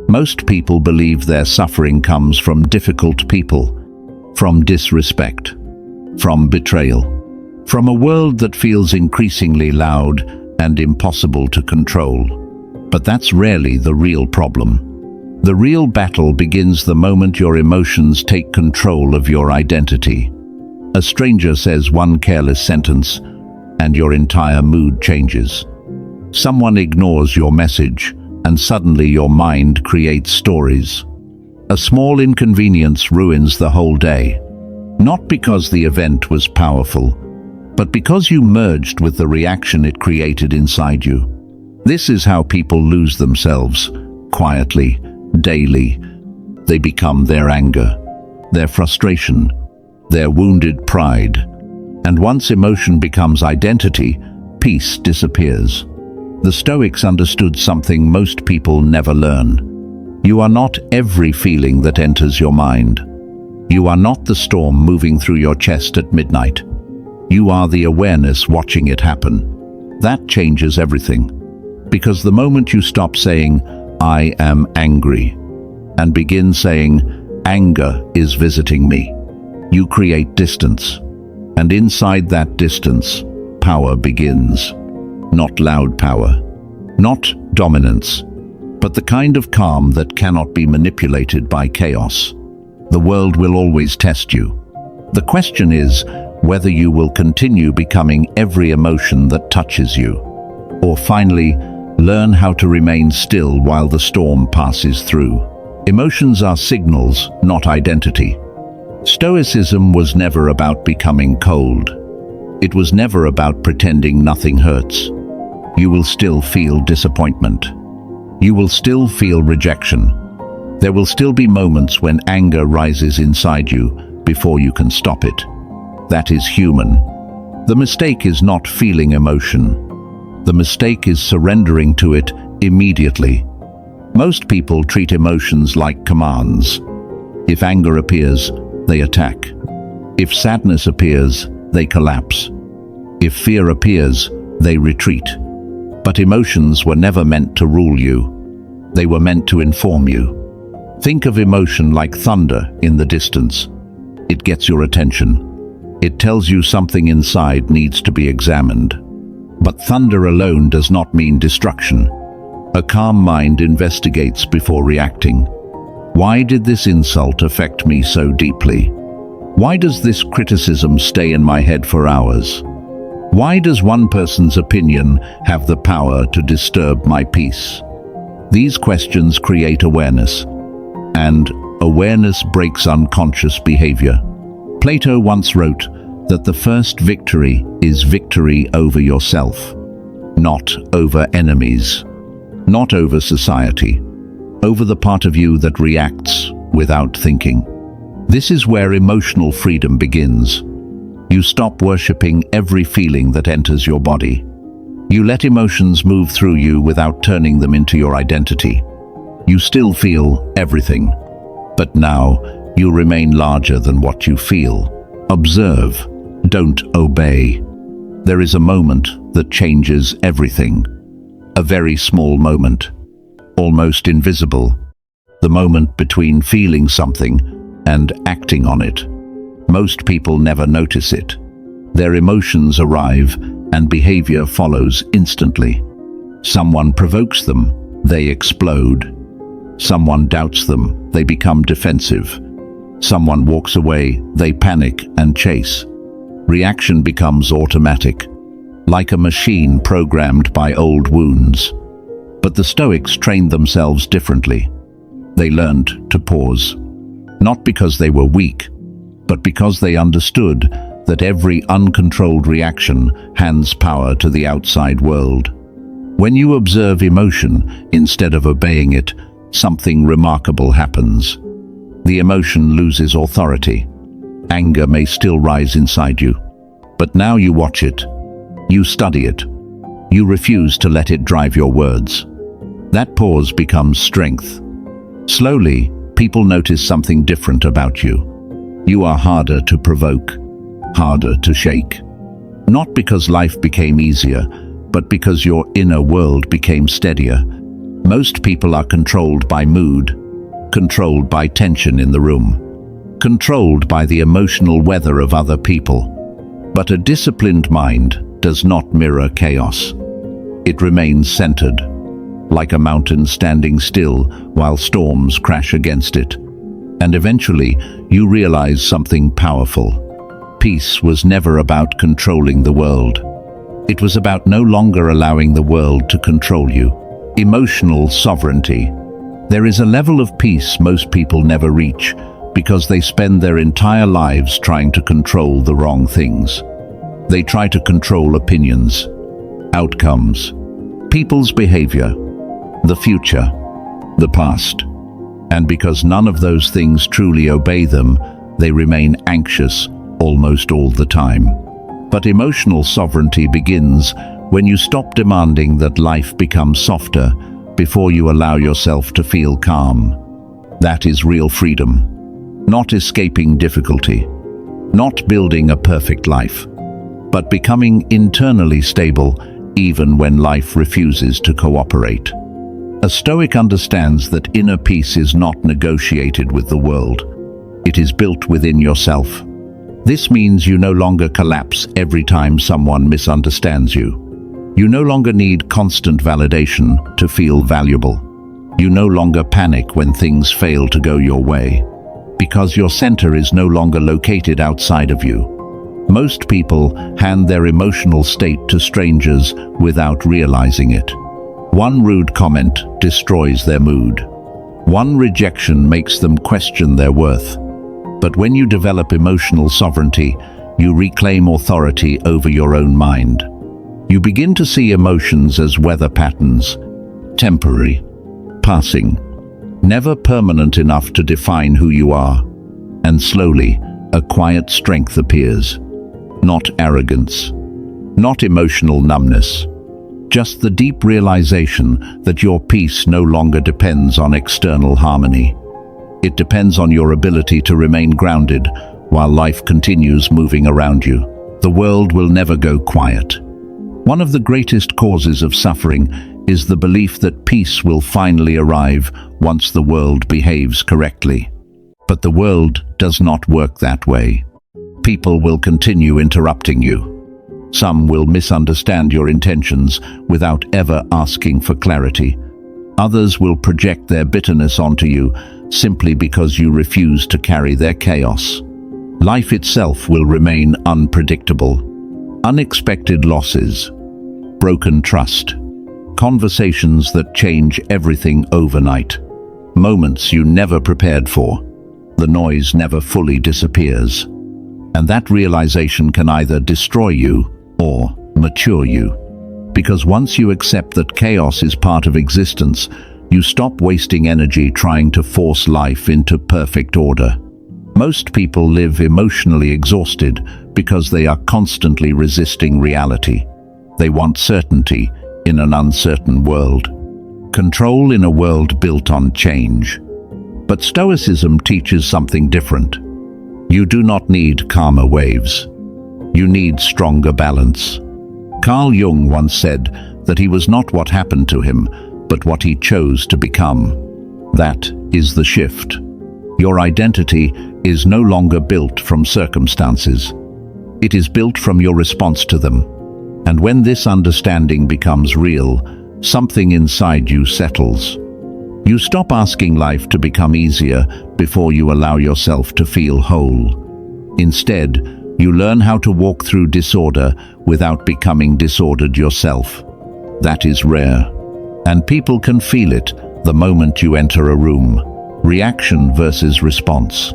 Most people believe their suffering comes from difficult people, from disrespect, from betrayal, from a world that feels increasingly loud and impossible to control. But that's rarely the real problem. The real battle begins the moment your emotions take control of your identity. A stranger says one careless sentence, and your entire mood changes. Someone ignores your message, and suddenly your mind creates stories. A small inconvenience ruins the whole day. Not because the event was powerful, but because you merged with the reaction it created inside you. This is how people lose themselves, quietly, daily. They become their anger, their frustration, their wounded pride. And once emotion becomes identity, peace disappears. The Stoics understood something most people never learn. You are not every feeling that enters your mind. You are not the storm moving through your chest at midnight. You are the awareness watching it happen. That changes everything. Because the moment you stop saying, "I am angry," and begin saying, "Anger is visiting me," you create distance. And inside that distance, power begins. Not loud power, not dominance, but the kind of calm that cannot be manipulated by chaos. The world will always test you. The question is whether you will continue becoming every emotion that touches you, or finally learn how to remain still while the storm passes through. Emotions are signals, not identity. Stoicism was never about becoming cold. It was never about pretending nothing hurts. You will still feel disappointment. You will still feel rejection. There will still be moments when anger rises inside you before you can stop it. That is human. The mistake is not feeling emotion. The mistake is surrendering to it immediately. Most people treat emotions like commands. If anger appears, they attack. If sadness appears, they collapse. If fear appears, they retreat. But emotions were never meant to rule you. They were meant to inform you. Think of emotion like thunder in the distance. It gets your attention. It tells you something inside needs to be examined. But thunder alone does not mean destruction. A calm mind investigates before reacting. Why did this insult affect me so deeply? Why does this criticism stay in my head for hours? Why does one person's opinion have the power to disturb my peace? These questions create awareness, and awareness breaks unconscious behavior. Plato once wrote that the first victory is victory over yourself, not over enemies, not over society, over the part of you that reacts without thinking. This is where emotional freedom begins. You stop worshipping every feeling that enters your body. You let emotions move through you without turning them into your identity. You still feel everything, but now you remain larger than what you feel. Observe, don't obey. There is a moment that changes everything. A very small moment, almost invisible. The moment between feeling something and acting on it. Most people never notice it. Their emotions arrive and behavior follows instantly. Someone provokes them, they explode. Someone doubts them, they become defensive. Someone walks away, they panic and chase. Reaction becomes automatic, like a machine programmed by old wounds. But the Stoics trained themselves differently. They learned to pause, not because they were weak, but because they understood that every uncontrolled reaction hands power to the outside world. When you observe emotion instead of obeying it, something remarkable happens. The emotion loses authority. Anger may still rise inside you, but now you watch it. You study it. You refuse to let it drive your words. That pause becomes strength. Slowly, people notice something different about you. You are harder to provoke, harder to shake. Not because life became easier, but because your inner world became steadier. Most people are controlled by mood, controlled by tension in the room, controlled by the emotional weather of other people. But a disciplined mind does not mirror chaos. It remains centered, like a mountain standing still while storms crash against it. And eventually, you realize something powerful. Peace was never about controlling the world. It was about no longer allowing the world to control you. Emotional sovereignty. There is a level of peace most people never reach because they spend their entire lives trying to control the wrong things. They try to control opinions, outcomes, people's behavior, the future, the past. And because none of those things truly obey them, they remain anxious almost all the time. But emotional sovereignty begins when you stop demanding that life becomes softer before you allow yourself to feel calm. That is real freedom. Not escaping difficulty, not building a perfect life, but becoming internally stable even when life refuses to cooperate. A Stoic understands that inner peace is not negotiated with the world. It is built within yourself. This means you no longer collapse every time someone misunderstands you. You no longer need constant validation to feel valuable. You no longer panic when things fail to go your way, because your center is no longer located outside of you. Most people hand their emotional state to strangers without realizing it. One rude comment destroys their mood. One rejection makes them question their worth. But when you develop emotional sovereignty, you reclaim authority over your own mind. You begin to see emotions as weather patterns, temporary, passing, never permanent enough to define who you are. And slowly, a quiet strength appears. Not arrogance, not emotional numbness, just the deep realization that your peace no longer depends on external harmony. It depends on your ability to remain grounded while life continues moving around you. The world will never go quiet. One of the greatest causes of suffering is the belief that peace will finally arrive once the world behaves correctly. But the world does not work that way. People will continue interrupting you. Some will misunderstand your intentions without ever asking for clarity. Others will project their bitterness onto you simply because you refuse to carry their chaos. Life itself will remain unpredictable. Unexpected losses, broken trust, conversations that change everything overnight, moments you never prepared for. The noise never fully disappears. And that realization can either destroy you or mature you. Because once you accept that chaos is part of existence, you stop wasting energy trying to force life into perfect order. Most people live emotionally exhausted because they are constantly resisting reality. They want certainty in an uncertain world, control in a world built on change. But Stoicism teaches something different. You do not need calmer waves. You need stronger balance. Carl Jung once said that he was not what happened to him, but what he chose to become. That is the shift. Your identity is no longer built from circumstances. It is built from your response to them. And when this understanding becomes real, something inside you settles. You stop asking life to become easier before you allow yourself to feel whole. Instead, you learn how to walk through disorder without becoming disordered yourself. That is rare. And people can feel it the moment you enter a room. Reaction versus response.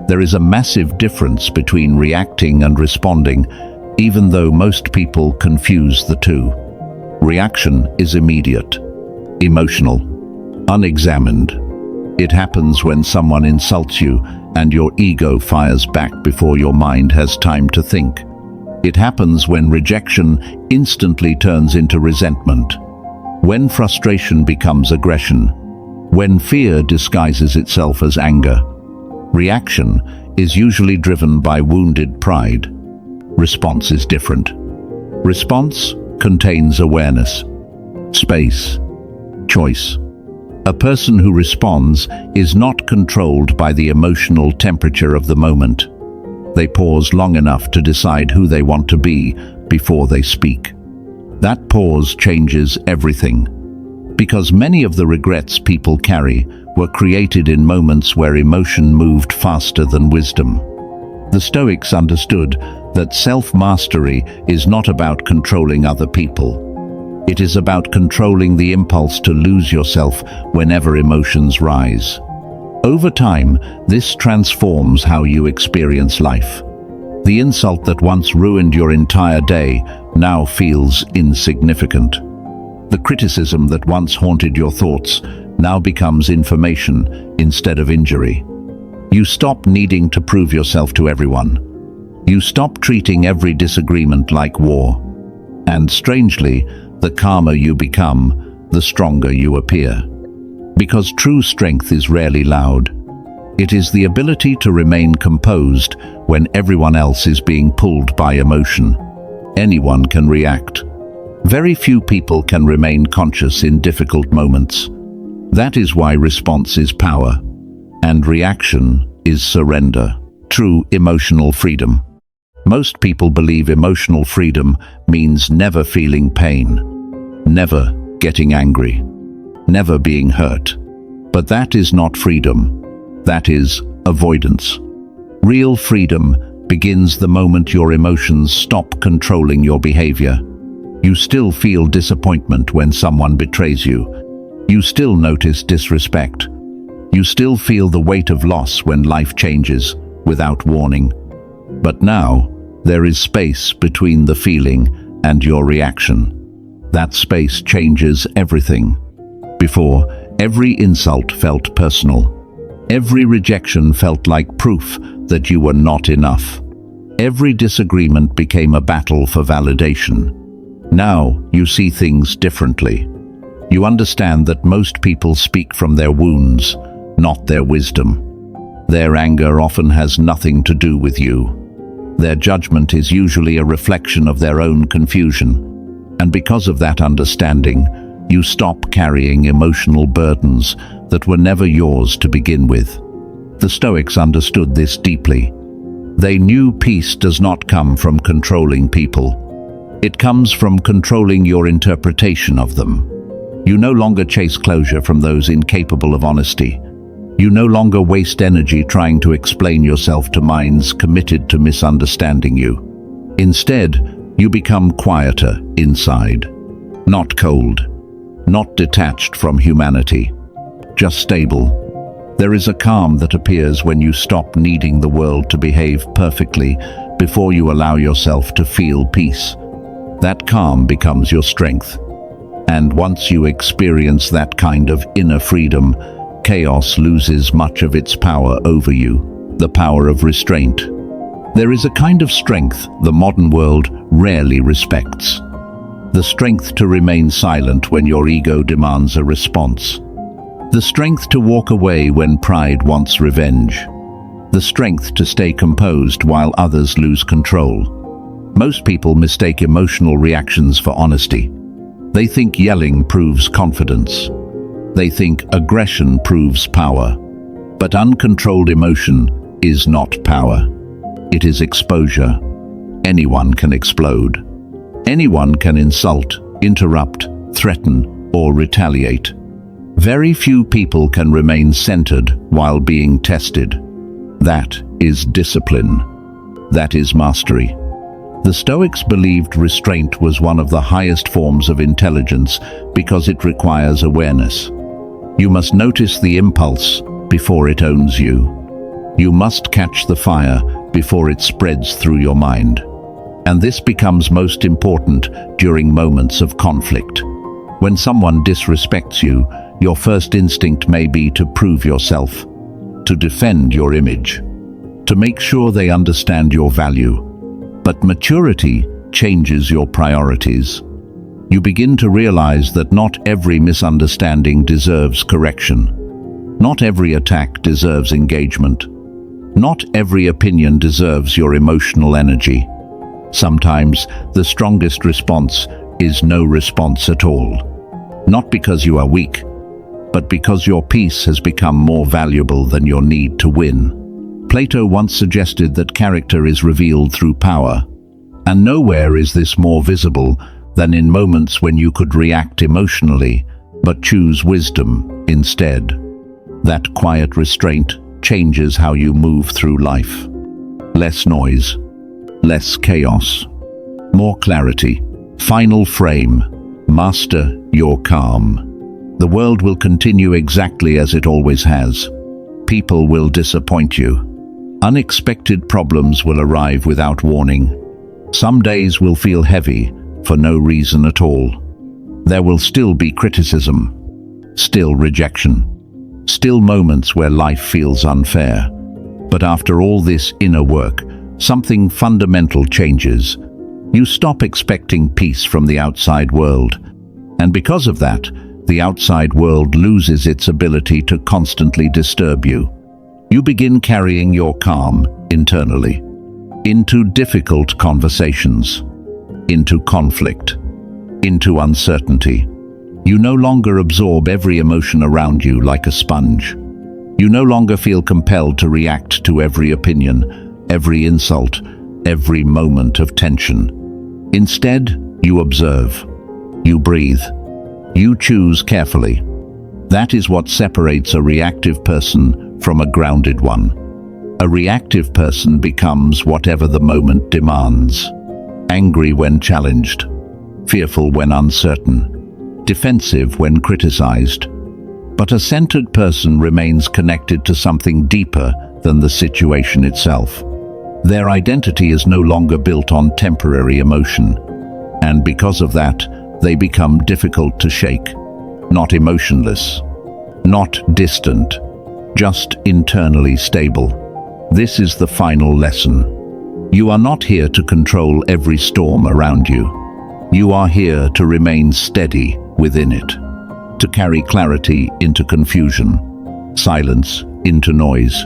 There is a massive difference between reacting and responding, even though most people confuse the two. Reaction is immediate, emotional, unexamined. It happens when someone insults you and your ego fires back before your mind has time to think. It happens when rejection instantly turns into resentment, when frustration becomes aggression, when fear disguises itself as anger. Reaction is usually driven by wounded pride. Response is different. Response contains awareness, space, choice. A person who responds is not controlled by the emotional temperature of the moment. They pause long enough to decide who they want to be before they speak. That pause changes everything, because many of the regrets people carry were created in moments where emotion moved faster than wisdom. The Stoics understood that self-mastery is not about controlling other people. It is about controlling the impulse to lose yourself whenever emotions rise. Over time, this transforms how you experience life. The insult that once ruined your entire day now feels insignificant. The criticism that once haunted your thoughts now becomes information instead of injury. You stop needing to prove yourself to everyone. You stop treating every disagreement like war. And strangely, the calmer you become, the stronger you appear. Because true strength is rarely loud. It is the ability to remain composed when everyone else is being pulled by emotion. Anyone can react. Very few people can remain conscious in difficult moments. That is why response is power, and reaction is surrender. True emotional freedom. Most people believe emotional freedom means never feeling pain, never getting angry, never being hurt. But that is not freedom. That is avoidance. Real freedom begins the moment your emotions stop controlling your behavior. You still feel disappointment when someone betrays you. You still notice disrespect. You still feel the weight of loss when life changes without warning. But now, there is space between the feeling and your reaction. That space changes everything. Before, every insult felt personal. Every rejection felt like proof that you were not enough. Every disagreement became a battle for validation. Now, you see things differently. You understand that most people speak from their wounds, not their wisdom. Their anger often has nothing to do with you. Their judgment is usually a reflection of their own confusion. And because of that understanding, you stop carrying emotional burdens that were never yours to begin with. The Stoics understood this deeply. They knew peace does not come from controlling people. It comes from controlling your interpretation of them. You no longer chase closure from those incapable of honesty. You no longer waste energy trying to explain yourself to minds committed to misunderstanding you. Instead, you become quieter inside. Not cold, not detached from humanity, just stable. There is a calm that appears when you stop needing the world to behave perfectly before you allow yourself to feel peace. That calm becomes your strength. And once you experience that kind of inner freedom, chaos loses much of its power over you, the power of restraint. There is a kind of strength the modern world rarely respects. The strength to remain silent when your ego demands a response. The strength to walk away when pride wants revenge. The strength to stay composed while others lose control. Most people mistake emotional reactions for honesty. They think yelling proves confidence. They think aggression proves power. But uncontrolled emotion is not power. It is exposure. Anyone can explode. Anyone can insult, interrupt, threaten, or retaliate. Very few people can remain centered while being tested. That is discipline. That is mastery. The Stoics believed restraint was one of the highest forms of intelligence because it requires awareness. You must notice the impulse before it owns you. You must catch the fire before it spreads through your mind. And this becomes most important during moments of conflict. When someone disrespects you, your first instinct may be to prove yourself, to defend your image, to make sure they understand your value. But maturity changes your priorities. You begin to realize that not every misunderstanding deserves correction. Not every attack deserves engagement. Not every opinion deserves your emotional energy. Sometimes the strongest response is no response at all. Not because you are weak, but because your peace has become more valuable than your need to win. Plato once suggested that character is revealed through power, and nowhere is this more visible than in moments when you could react emotionally, but choose wisdom instead. That quiet restraint changes how you move through life. Less noise, less chaos, more clarity. Final frame: master your calm. The world will continue exactly as it always has. People will disappoint you. Unexpected problems will arrive without warning. Some days will feel heavy for no reason at all. There will still be criticism, still rejection, still moments where life feels unfair. But after all this inner work, something fundamental changes. You stop expecting peace from the outside world, and because of that, the outside world loses its ability to constantly disturb you. You begin carrying your calm internally, into difficult conversations, into conflict, into uncertainty. You no longer absorb every emotion around you like a sponge. You no longer feel compelled to react to every opinion, every insult, every moment of tension. Instead, you observe, you breathe, you choose carefully. That is what separates a reactive person from a grounded one. A reactive person becomes whatever the moment demands. Angry when challenged, fearful when uncertain, defensive when criticized. But a centered person remains connected to something deeper than the situation itself. Their identity is no longer built on temporary emotion, and because of that, they become difficult to shake. Not emotionless, not distant, just internally stable. This is the final lesson. You are not here to control every storm around you. You are here to remain steady within it, to carry clarity into confusion, silence into noise,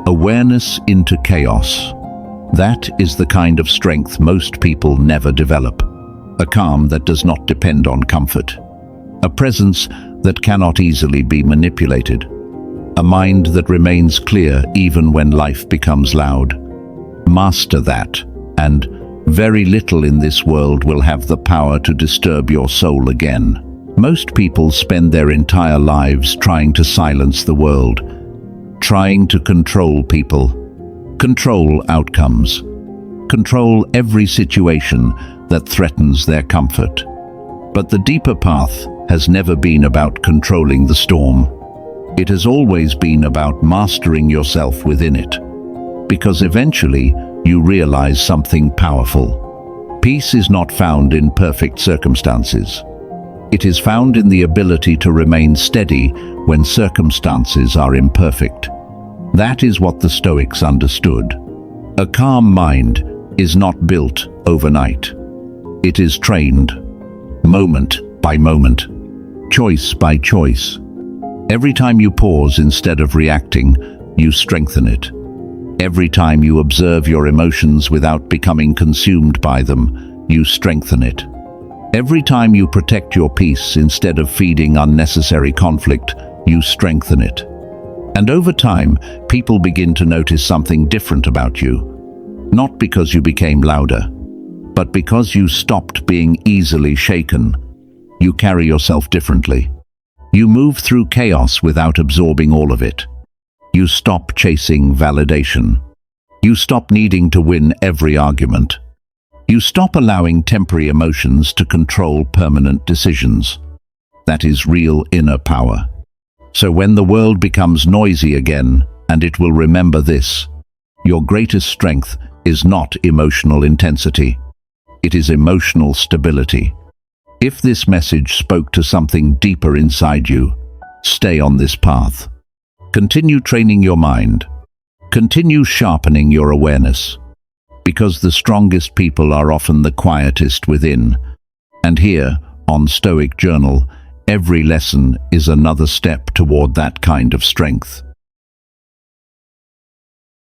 awareness into chaos. That is the kind of strength most people never develop. A calm that does not depend on comfort. A presence that cannot easily be manipulated. A mind that remains clear even when life becomes loud. Master that, and very little in this world will have the power to disturb your soul again. Most people spend their entire lives trying to silence the world, trying to control people, control outcomes, control every situation that threatens their comfort. But the deeper path has never been about controlling the storm. It has always been about mastering yourself within it. Because eventually, you realize something powerful. Peace is not found in perfect circumstances. It is found in the ability to remain steady when circumstances are imperfect. That is what the Stoics understood. A calm mind is not built overnight. It is trained, moment by moment, choice by choice. Every time you pause instead of reacting, you strengthen it. Every time you observe your emotions without becoming consumed by them, you strengthen it. Every time you protect your peace instead of feeding unnecessary conflict, you strengthen it. And over time, people begin to notice something different about you. Not because you became louder, but because you stopped being easily shaken. You carry yourself differently. You move through chaos without absorbing all of it. You stop chasing validation. You stop needing to win every argument. You stop allowing temporary emotions to control permanent decisions. That is real inner power. So when the world becomes noisy again, and it will remember this, your greatest strength is not emotional intensity. It is emotional stability. If this message spoke to something deeper inside you, stay on this path. Continue training your mind. Continue sharpening your awareness. Because the strongest people are often the quietest within. And here, on Stoic Journal, every lesson is another step toward that kind of strength.